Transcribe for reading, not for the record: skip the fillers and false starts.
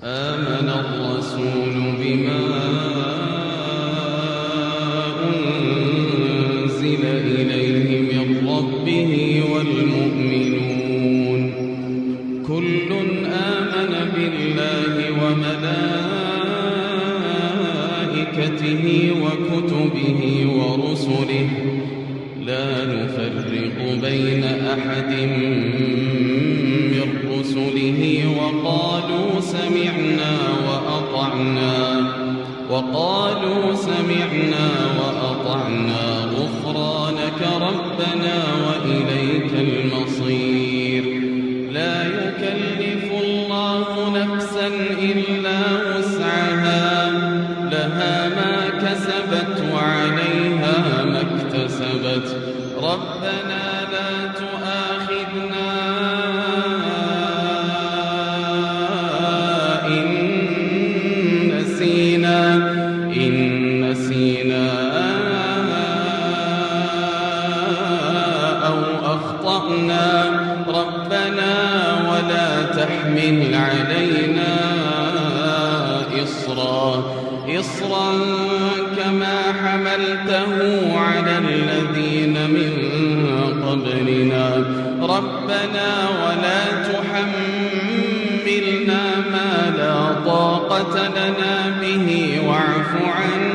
آمن الرسول بما أنزل إليه من ربه والمؤمنون كل آمن بالله وملائكته وكتبه ورسله لا نفرق بين أحد من رسله وقالوا سمعنا وأطعنا غفرانك ربنا وإليك المصير لا يكلف الله نفسا إلا وسعها لها ما كسبت وعليها ما اكتسبت ربنا لا تؤاخذنا إن نسينا أو أخطأنا ربنا ولا تحمل علينا إصرا كما حملته على الذين من قبلنا ربنا ولا تحملنا ما لا طاقة لنا به واعف عنا